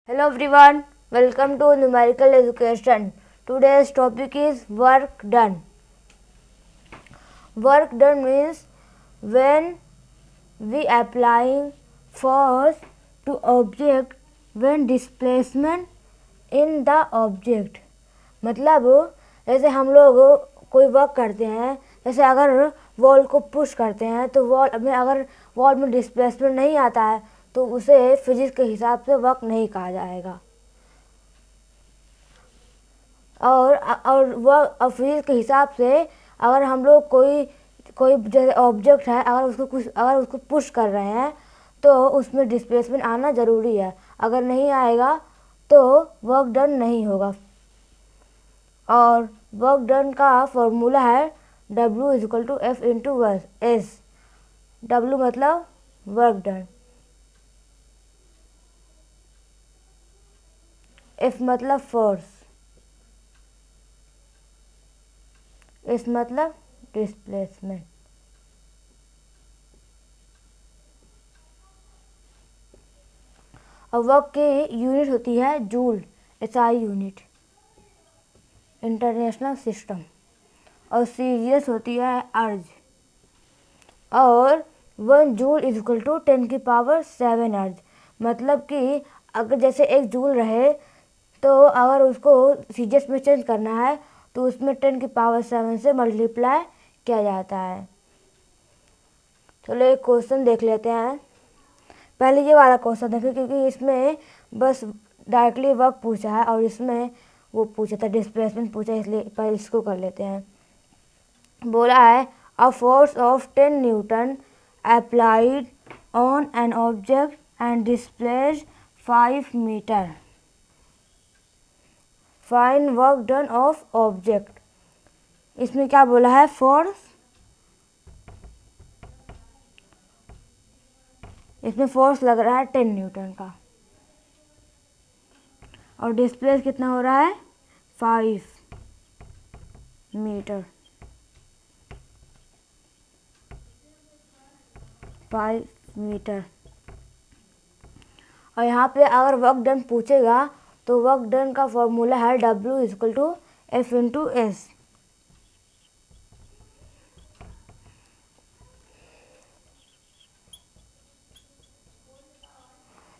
Hello everyone, welcome to numerical education. Today's topic is work done. Work done means when we applying force to object when displacement in the object. मतलब जैसे हम लोग कोई work करते हैं, जैसे अगर वॉल को पुश करते हैं तो वॉल में डिस्प्लेसमेंट नहीं आता है तो उसे फिजिक्स के हिसाब से वर्क नहीं कहा जाएगा। और फिजिक्स के हिसाब से अगर हम लोग कोई जैसे ऑब्जेक्ट है, अगर उसको पुश कर रहे हैं तो उसमें डिस्प्लेसमेंट आना ज़रूरी है। अगर नहीं आएगा तो वर्क डन नहीं होगा। और वर्क डन का फॉर्मूला है W=F/S। W मतलब वर्क डन, F मतलब फोर्स, S मतलब डिस्प्लेसमेंट। और वर्क की यूनिट होती है joule, SI unit, international system. और सीरियस होती है अर्ज। और 1 जूल = 10⁻7 अर्ज। मतलब कि अगर जैसे 1 जूल रहे तो अगर उसको सीरियस में चेंज करना है तो उसमें 10⁻7 से मल्टीप्लाई किया जाता है। चलो एक क्वेश्चन देख लेते हैं। पहले ये वाला क्वेश्चन देखें क्योंकि इसमें बस डायरेक्टली वर्क पूछा है और इसमें वो पूछा था डिस्प्लेसमेंट पूछा, इसलिए पहले इसको कर लेते हैं। बोला है a force of 10 newton applied on an object and displaced 5 metre. Find work done of object. इसमें क्या बोला है, फोर्स, इसमें फोर्स लग रहा है 10 न्यूटन का और डिस्प्लेस कितना हो रहा है 5 मीटर। 5 मीटर। और यहाँ पे अगर वर्क डन पूछेगा तो वर्क डन का फॉर्मूला है W=F/S।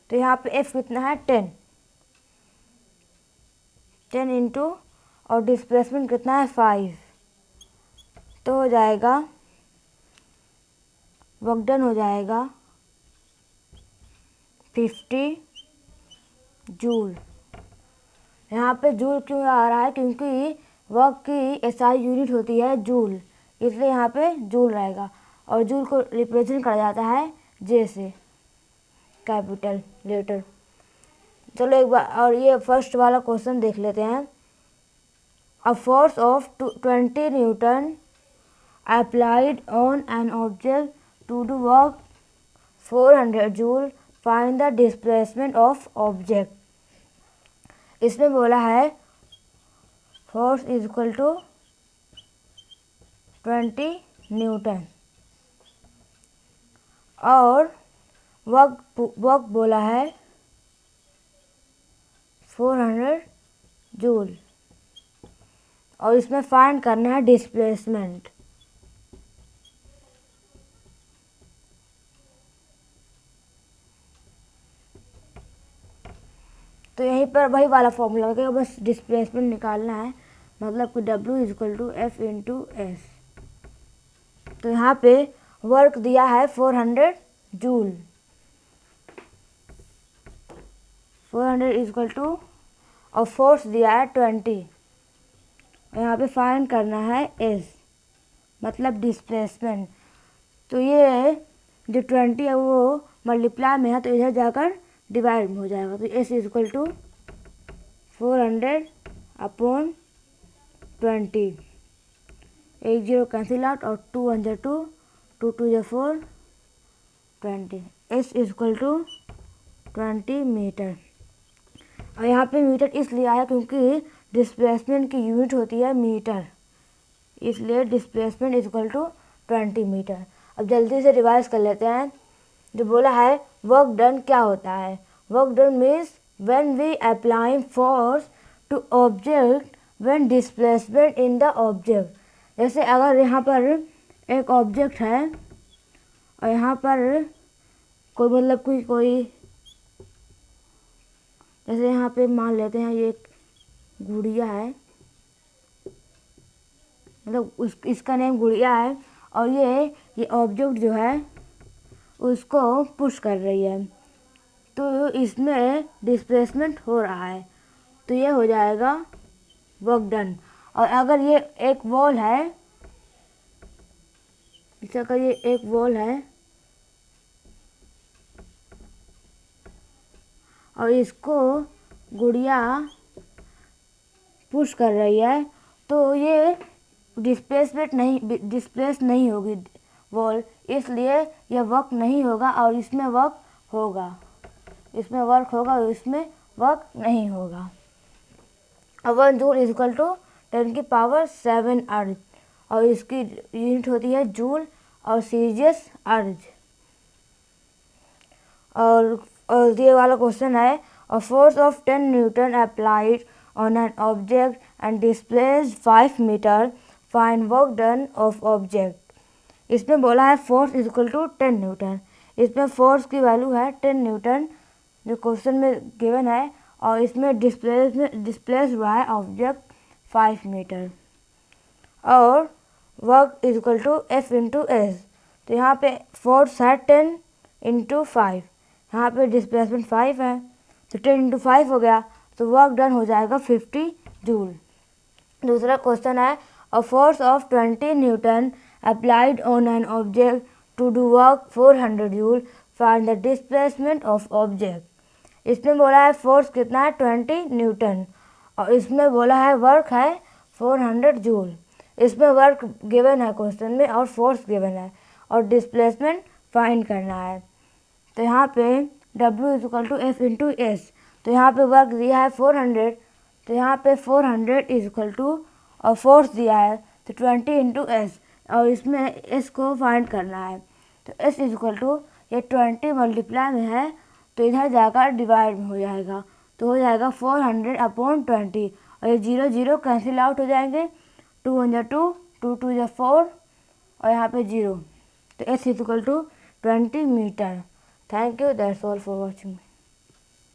तो यहाँ पे F कितना है 10 इंटू और डिस्प्लेसमेंट कितना है 5, तो हो जाएगा वर्क डन हो जाएगा 50 जूल। यहाँ पे जूल क्यों आ रहा है, क्योंकि वर्क की SI यूनिट होती है जूल, इसलिए यहाँ पे जूल रहेगा। और जूल को रिप्रेजेंट करा जाता है J से, कैपिटल लेटर। चलो एक बार और ये फर्स्ट वाला क्वेश्चन देख लेते हैं। A force of 20 newton applied on an object to do work 400 joule, find the displacement of object. इसमें बोला है फोर्स = 20 न्यूटन और वर्क बोला है 400 जूल और इसमें फाइंड करना है डिस्प्लेसमेंट। तो यहीं पर वही वाला फॉर्मूला लगेगा, बस डिस्प्लेसमेंट निकालना है। मतलब कि W=F/S। तो यहाँ पे वर्क दिया है 400 जूल, 400 और फोर्स दिया है 20। और यहाँ पे फाइंड करना है S मतलब डिस्प्लेसमेंट। तो ये जो 20 है वो मल्टीप्लाई में है तो इधर जाकर डिवाइड में हो जाएगा। तो S = 400/20। 1 0 कैंसिल आउट और 2 1 2, 2 2 4, 20। S = 20 metre. और यहाँ पे मीटर इसलिए आया क्योंकि डिस्प्लेसमेंट की यूनिट होती है मीटर, इसलिए डिस्प्लेसमेंट = 20 मीटर। अब जल्दी से रिवाइज कर लेते हैं। जो बोला है वर्क डन क्या होता है, work done means when we applying force to object when displacement in the object। जैसे अगर यहाँ पर एक ऑब्जेक्ट है और यहाँ पर कोई मतलब कोई जैसे यहाँ पे मान लेते हैं ये एक गुड़िया है, मतलब इसका नेम गुड़िया है और ये ऑब्जेक्ट जो है उसको पुश कर रही है, तो इसमें डिस्प्लेसमेंट हो रहा है, तो ये हो जाएगा वर्क डन। और अगर ये एक वॉल है, जैसे अगर ये एक वॉल है और इसको गुड़िया पुश कर रही है, तो ये डिस्प्लेस नहीं होगी वॉल, इसलिए यह वर्क नहीं होगा और इसमें वर्क होगा, इसमें वर्क होगा और इसमें वर्क नहीं होगा। 1 जूल इज इक्वल टू 10 की पावर 7 अर्ज और इसकी यूनिट होती है जूल और सीजियस अर्ज। और ये वाला क्वेश्चन है, a force of 10 newton applied on an object and displaced 5 metre, find work done of object. इसमें बोला है force is equal to 10 newton, इसमें फोर्स की वैल्यू है 10 न्यूटन जो क्वेश्चन में गिवन है, और इसमें डिस्प्लेस हुआ है ऑब्जेक्ट 5 मीटर, और work is equal to F into S. तो यहाँ पे फोर्स है 10 इंटू 5, यहाँ पे डिस्प्लेसमेंट 5 है, तो 10 इंटू 5 हो गया, तो वर्क डन हो जाएगा 50 जूल। दूसरा क्वेश्चन है, a force of 20 newton applied on an object to do work 400 joule, find the displacement of object. इसमें बोला है फोर्स कितना है 20 न्यूटन और इसमें बोला है वर्क है 400 जूल। इसमें वर्क गिवन है क्वेश्चन में और फोर्स गिवन है और डिस्प्लेसमेंट फाइंड करना है। तो यहाँ पे W is equal to F into S, तो यहाँ पे वर्क दिया है 400, तो यहाँ पे 400 इज इक्वल टू और फोर्स दिया है तो 20 इंटू एस, और इसमें एस को फाइंड करना है, तो एस इज इक्वल टू ये 20 मल्टीप्लाई में है तो इधर जाकर डिवाइड में हो जाएगा, तो हो जाएगा 400/20 और ये 0 0 कैंसिल आउट हो जाएंगे, 2 1 जा 2, 2 2 जा 4 और यहाँ पे 0, तो S is equal to 20 metre. Thank you, that's all for watching.